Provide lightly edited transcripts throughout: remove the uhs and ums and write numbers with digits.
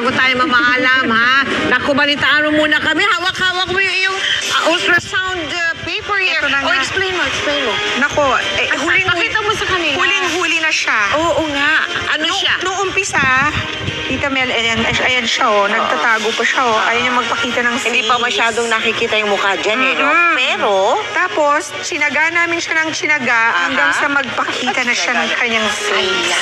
bago tayo mamaalam, ha? Naku, balitaan mo muna kami. Hawak-hawak mo yung ultrasound paper here. Ito na nga. Explain mo. Nako, Pakita mo sa kanila. huling-huli na siya. Oo nga. Ano siya? Nung umpisa, Tita Mel, ayan siya, nagtatago pa siya, ayaw niya magpakita ng face. Hindi pa masyadong nakikita yung mukha dyan, eh, no? Mhm. Pero, Tapos, sinaga namin siya ng sinaga hanggang sa magpakita na siya ng kanyang face.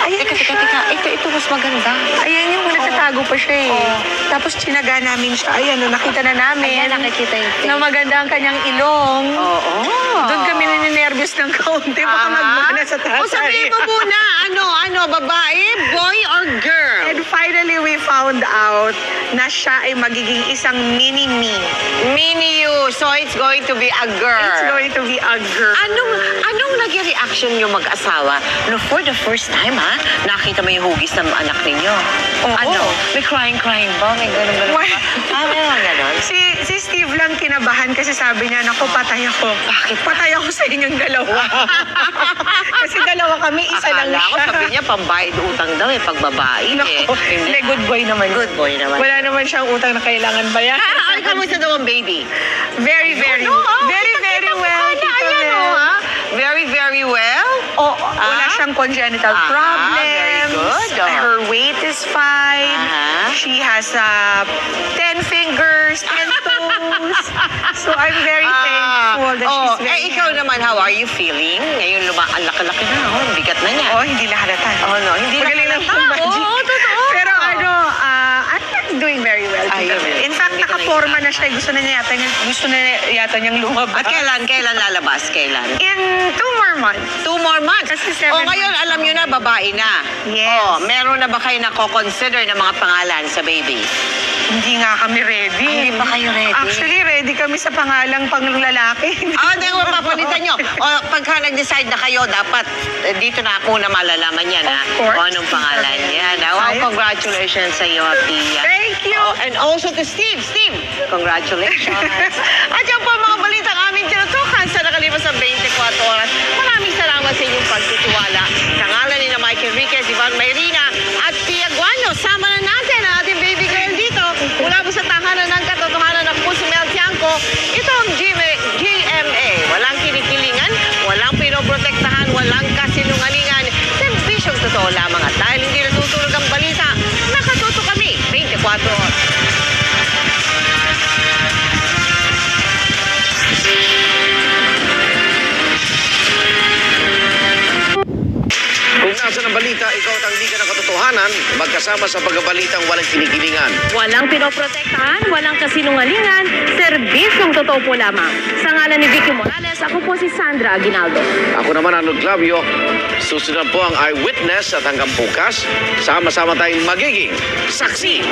Ayan na siya. Ito mas maganda. Ayan yung nagtatago pa siya eh. Tapos, sinaga namin siya. Ayan, nakita na namin. nakikita yung face. Na maganda ang kanyang ilong. Oo. Doon kami nininervyos ng kaunti. Baka magmana sa tatay. O sabihin mo muna, ano, babae, boy, or girl? And finally, we found out na siya ay magiging isang mini-me. Mini you, so it's going to be a girl. It's going to be a girl. Anong naging reaction yung mag-asawa? No, for the first time, ha? Nakita mo yung hugis ng anak ninyo. Oo. Ano? May crying ba? May ganun Why? ba? Meron ganon. Si Steve lang kinabahan kasi sabi niya, naku, patay ako. Bakit? Patay ako sa inyong dalawa. Kasi dalawa kami, isa lang Akala ko, siya. sabi niya, pambayad utang daw eh, pag babae eh. Naku, hindi, good boy naman. Good boy naman. Wala naman siyang utang na kailangan bayaran. Ay, kamusta daw ang baby? Very, very, very, very well. Tita Mel. Very well. Oh, wala siyang congenital Very problems. good. Her weight is fine. She has 10 fingers, 10 toes. So I'm very thankful that she's very ikaw naman, how are you feeling? Ngayon, ang laki-laki na, ang bigat na niya. Oh, hindi nakalata. Oh, no, hindi Magaling lang nakalata. yung magic. Oo, totoo. Pero I'm doing very well. Tita Mel. In fact, Hindi ko nakaporma na siya. Gusto na yata niyang lumabas. At kailan lalabas? Kailan? In 2 more months. 2 more months. Kasi 7 ngayon, months alam na. nyo na, babae na. Yes. Meron na ba kayo consider ng mga pangalan sa baby? Hindi nga kami ready. Ay, hindi pa kayo ready? Actually, ready kami sa pangalang pang lalaki. Hindi mo papalitan nyo. Pagka nag-decide na kayo, dapat dito na muna malalaman yan, ha? Of course. O anong pangalan yan. Wow, congratulations sa iyo, Tia. Thank you. And also to Steve. Steve, congratulations. At yan po ang mga balitang aming tinutukan sa nakalipas sa 24 oras. Maraming salamat sa inyong pagtitiwala. Sa ngalan ni na Mike Enriquez, Ivan Mayrina, at Tia Guano, sama na natin ang ating baby girl dito. Mula po sa tahanan ng katotohanan ng Puso Mel Tiangco, ito ang GMA. Walang kinikilingan, walang pinoprotektahan, walang kasinungalingan. Serbisyong totoo lamang at dahil hindi natutulog ang balita, nakatuto kami 24 oras. Kung nasa ng balita, ikaw at ang di ka ng katotohanan, magkasama sa pagbabalitang walang kinikilingan. Walang pinoprotektahan, walang kasinungalingan, serbisyong totoo po lamang. Sa ngalan ni Vicky Morales, ako po si Sandra Aguinaldo. Ako naman, Arnold Clavio. Susunod po ang eyewitness at hanggang bukas, sama-sama tayong magiging saksi.